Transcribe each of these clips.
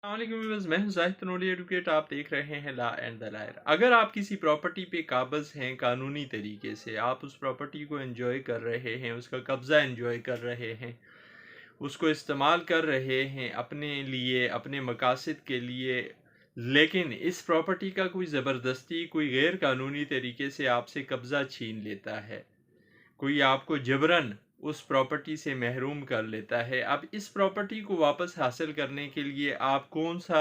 Viewers, मैं हूं Zahid Tanoli advocate. आप देख रहे हैं लॉ एंड द लायर। अगर आप किसी प्रॉपर्टी पे काबज हैं कानूनी तरीके से, आप उस प्रॉपर्टी को एंजॉय कर रहे हैं, उसका कब्ज़ा एंजॉय कर रहे हैं, उसको इस्तेमाल कर रहे हैं अपने लिए, अपने मकासद के लिए, लेकिन इस प्रॉपर्टी का कोई ज़बरदस्ती, कोई गैर कानूनी तरीके से आपसे कब्ज़ा छीन लेता है, कोई आपको जबरन उस प्रॉपर्टी से महरूम कर लेता है। अब इस प्रॉपर्टी को वापस हासिल करने के लिए आप कौन सा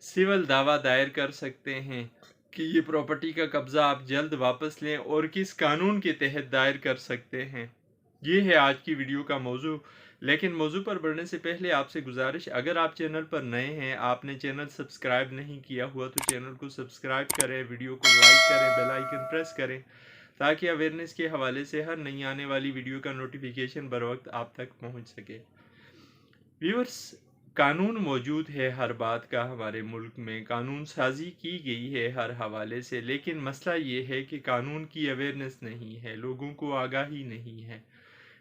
सिविल दावा दायर कर सकते हैं कि ये प्रॉपर्टी का कब्ज़ा आप जल्द वापस लें, और किस कानून के तहत दायर कर सकते हैं, ये है आज की वीडियो का मौजू। लेकिन मौजू पर बढ़ने से पहले आपसे गुजारिश, अगर आप चैनल पर नए हैं, आपने चैनल सब्सक्राइब नहीं किया हुआ तो चैनल को सब्सक्राइब करें, वीडियो को लाइक करें, बेल आइकन प्रेस करें, ताकि अवेयरनेस के हवाले से हर नई आने वाली वीडियो का नोटिफिकेशन बर वक्त आप तक पहुंच सके। व्यूअर्स, कानून मौजूद है हर बात का, हमारे मुल्क में कानून साजी की गई है हर हवाले से, लेकिन मसला ये है कि कानून की अवेयरनेस नहीं है, लोगों को आगाही नहीं है।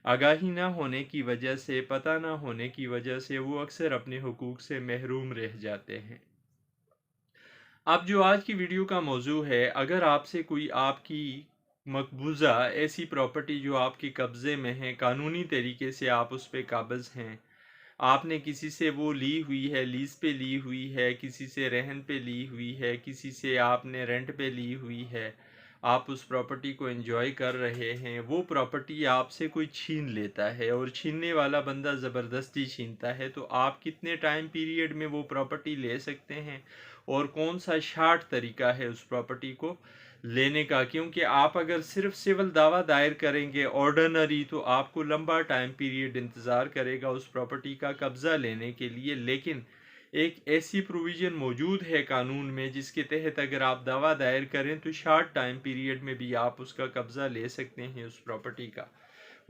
आगाही ना होने की वजह से, पता ना होने की वजह से वो अक्सर अपने हुकूक से महरूम रह जाते हैं। अब जो आज की वीडियो का मौजू है, अगर आपसे कोई आपकी मकबूजा ऐसी प्रॉपर्टी जो आपके कब्ज़े में है, कानूनी तरीके से आप उस पर काबज़ हैं, आपने किसी से वो ली हुई है, लीज़ पे ली हुई है, किसी से रहन पे ली हुई है, किसी से आपने रेंट पे ली हुई है, आप उस प्रॉपर्टी को एंजॉय कर रहे हैं, वो प्रॉपर्टी आपसे कोई छीन लेता है और छीनने वाला बंदा ज़बरदस्ती छीनता है, तो आप कितने टाइम पीरियड में वो प्रॉपर्टी ले सकते हैं और कौन सा शार्ट तरीका है उस प्रॉपर्टी को लेने का। क्योंकि आप अगर सिर्फ सिविल दावा दायर करेंगे ऑर्डिनरी, तो आपको लंबा टाइम पीरियड इंतज़ार करेगा उस प्रॉपर्टी का कब्ज़ा लेने के लिए। लेकिन एक ऐसी प्रोविज़न मौजूद है कानून में जिसके तहत अगर आप दावा दायर करें तो शार्ट टाइम पीरियड में भी आप उसका कब्ज़ा ले सकते हैं उस प्रॉपर्टी का।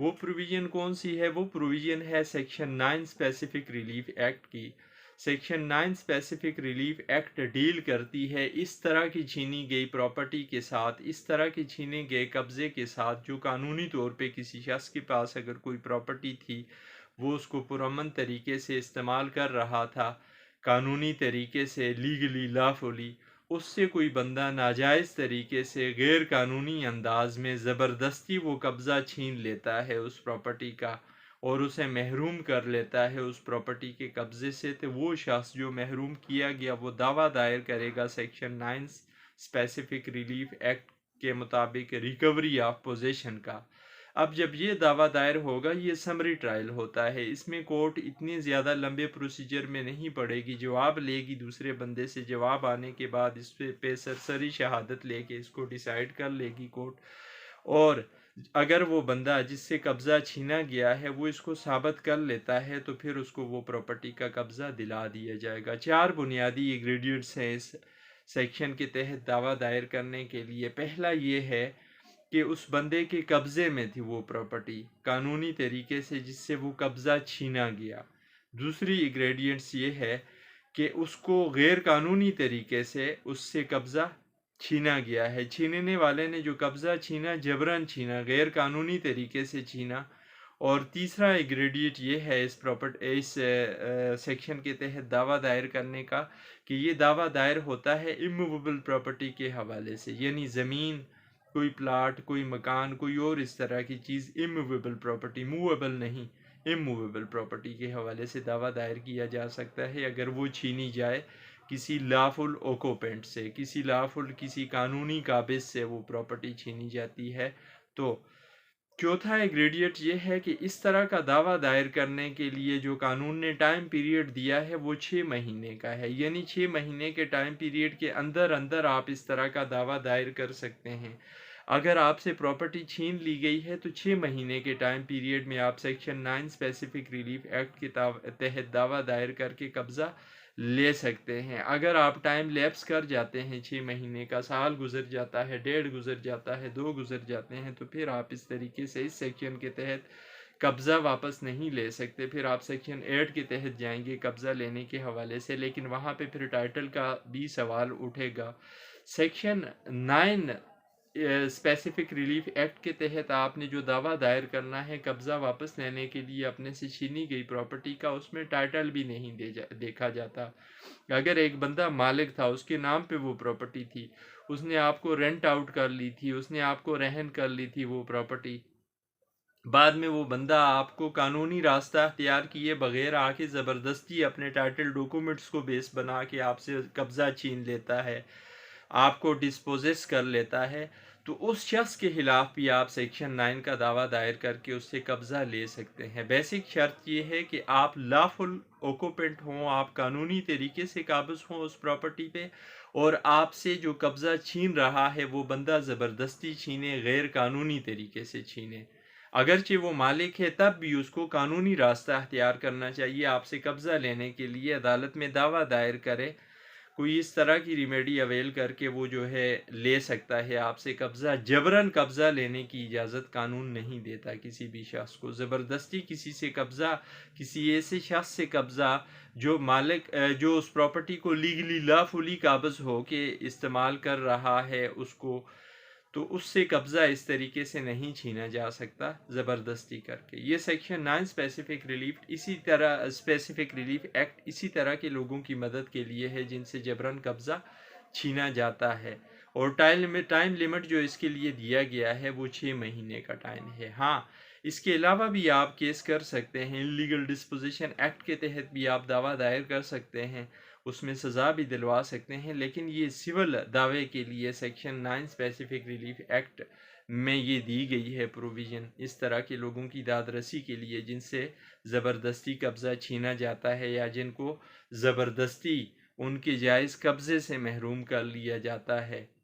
वो प्रोविज़न कौन सी है? वो प्रोविज़न है सेक्शन 9 स्पेसिफिक रिलीफ एक्ट की। Section 9 specific relief act deal करती है इस तरह की छीनी गई प्रॉपर्टी के साथ, इस तरह के छीने गए कब्ज़े के साथ, जो कानूनी तौर पे किसी शख्स के पास अगर कोई प्रॉपर्टी थी, वो उसको पुरअमन तरीके से इस्तेमाल कर रहा था, कानूनी तरीके से, लीगली, लॉफुली, उससे कोई बंदा नाजायज़ तरीके से, गैर कानूनी अंदाज में ज़बरदस्ती वो कब्ज़ा छीन लेता है उस प्रॉपर्टी का और उसे महरूम कर लेता है उस प्रॉपर्टी के कब्ज़े से, तो वो शख्स जो महरूम किया गया वो दावा दायर करेगा सेक्शन 9 स्पेसिफिक रिलीफ एक्ट के मुताबिक रिकवरी ऑफ पोजेशन का। अब जब ये दावा दायर होगा, ये समरी ट्रायल होता है, इसमें कोर्ट इतनी ज़्यादा लंबे प्रोसीजर में नहीं पड़ेगी, जवाब लेगी दूसरे बंदे से, जवाब आने के बाद इस पे सरसरी शहादत लेके इसको डिसाइड कर लेगी कोर्ट। और अगर वो बंदा जिससे कब्ज़ा छीना गया है वो इसको साबित कर लेता है, तो फिर उसको वो प्रॉपर्टी का कब्ज़ा दिला दिया जाएगा। 4 बुनियादी इंग्रेडिएंट्स हैं इस सेक्शन के तहत दावा दायर करने के लिए। पहला ये है कि उस बंदे के कब्ज़े में थी वो प्रॉपर्टी कानूनी तरीके से जिससे वो कब्ज़ा छीना गया। दूसरी इंग्रेडिएंट्स ये है कि उसको गैर कानूनी तरीके से उससे कब्ज़ा छीना गया है, छीनने वाले ने जो कब्ज़ा छीना जबरन छीना, गैर कानूनी तरीके से छीना। और तीसरा इंग्रेडिएंट ये है इस सेक्शन के तहत दावा दायर करने का कि ये दावा दायर होता है इमूवेबल प्रॉपर्टी के हवाले से, यानी ज़मीन, कोई प्लाट, कोई मकान, कोई और इस तरह की चीज़, इमूवेबल प्रॉपर्टी, मूवेबल नहीं, इमूवेबल प्रॉपर्टी के हवाले से दावा दायर किया जा सकता है अगर वो छीनी जाए किसी लाफुल ओकोपेंट से, किसी लाफुल, किसी कानूनी काबिज से वो प्रॉपर्टी छीनी जाती है। तो चौथा इंग्रेडिएंट ये है कि इस तरह का दावा दायर करने के लिए जो कानून ने टाइम पीरियड दिया है वो 6 महीने का है, यानी 6 महीने के टाइम पीरियड के अंदर अंदर आप इस तरह का दावा दायर कर सकते हैं। अगर आपसे प्रॉपर्टी छीन ली गई है तो 6 महीने के टाइम पीरियड में आप सेक्शन 9 स्पेसिफिक रिलीफ एक्ट के तहत दावा दायर करके कब्ज़ा ले सकते हैं। अगर आप टाइम लैप्स कर जाते हैं, 6 महीने का, साल गुजर जाता है, डेढ़ गुजर जाता है, 2 गुजर जाते हैं, तो फिर आप इस तरीके से इस सेक्शन के तहत कब्ज़ा वापस नहीं ले सकते। फिर आप सेक्शन 8 के तहत जाएंगे कब्ज़ा लेने के हवाले से, लेकिन वहाँ पे फिर टाइटल का भी सवाल उठेगा। सेक्शन 9 स्पेसिफिक रिलीफ एक्ट के तहत आपने जो दावा दायर करना है कब्ज़ा वापस लेने के लिए अपने से छीनी गई प्रॉपर्टी का, उसमें टाइटल भी नहीं देखा जाता। अगर एक बंदा मालिक था, उसके नाम पे वो प्रॉपर्टी थी, उसने आपको रेंट आउट कर ली थी, उसने आपको रहन कर ली थी वो प्रॉपर्टी, बाद में वो बंदा आपको कानूनी रास्ता अख्तियार किए बगैर आके ज़बरदस्ती अपने टाइटल डॉक्यूमेंट्स को बेस बना के आपसे कब्ज़ा छीन लेता है, आपको डिस्पोजेस कर लेता है, तो उस शख्स के खिलाफ भी आप सेक्शन 9 का दावा दायर करके उससे कब्ज़ा ले सकते हैं। बेसिक शर्त ये है कि आप लॉफुल ऑक्यूपेंट हों, आप कानूनी तरीके से काबिज हों उस प्रॉपर्टी पे, और आपसे जो कब्ज़ा छीन रहा है वो बंदा ज़बरदस्ती छीने, गैर कानूनी तरीके से छीने। अगरचे वो मालिक है तब भी उसको कानूनी रास्ता अख्तियार करना चाहिए। आपसे कब्ज़ा लेने के लिए अदालत में दावा दायर करे, कोई इस तरह की रिमेडी अवेल करके वो जो है ले सकता है आपसे कब्ज़ा। जबरन कब्ज़ा लेने की इजाज़त कानून नहीं देता किसी भी शख्स को। ज़बरदस्ती किसी से कब्ज़ा, किसी ऐसे शख्स से कब्ज़ा जो मालिक जो उस प्रॉपर्टी को लीगली लॉफुली काबिज हो के इस्तेमाल कर रहा है उसको, तो उससे कब्ज़ा इस तरीके से नहीं छीना जा सकता ज़बरदस्ती करके। ये सेक्शन 9 स्पेसिफिक रिलीफ एक्ट इसी तरह के लोगों की मदद के लिए है जिनसे जबरन कब्ज़ा छीना जाता है। और टाइम लिमिट जो इसके लिए दिया गया है वो 6 महीने का टाइम है। हाँ, इसके अलावा भी आप केस कर सकते हैं, इलीगल डिस्पोजिशन एक्ट के तहत भी आप दावा दायर कर सकते हैं, उसमें सज़ा भी दिलवा सकते हैं, लेकिन ये सिविल दावे के लिए सेक्शन 9 स्पेसिफिक रिलीफ एक्ट में ये दी गई है प्रोविज़न, इस तरह के लोगों की दादरसी के लिए जिनसे ज़बरदस्ती कब्ज़ा छीना जाता है या जिनको ज़बरदस्ती उनके जायज़ कब्ज़े से महरूम कर लिया जाता है।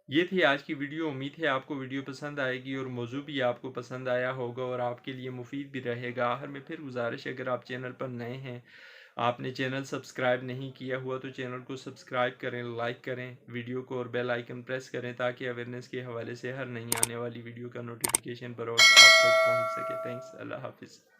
ये थी आज की वीडियो। उम्मीद है आपको वीडियो पसंद आएगी और मौजू भी आपको पसंद आया होगा और आपके लिए मुफीद भी रहेगा। आखिर में फिर गुजारिश, अगर आप चैनल पर नए हैं, आपने चैनल सब्सक्राइब नहीं किया हुआ तो चैनल को सब्सक्राइब करें, लाइक करें वीडियो को और बेल आइकन प्रेस करें ताकि अवेयरनेस के हवाले से हर नई आने वाली वीडियो का नोटिफिकेशन बर वक्त आप तक पहुँच सके। थैंक्स। अल्लाह हाफिज़।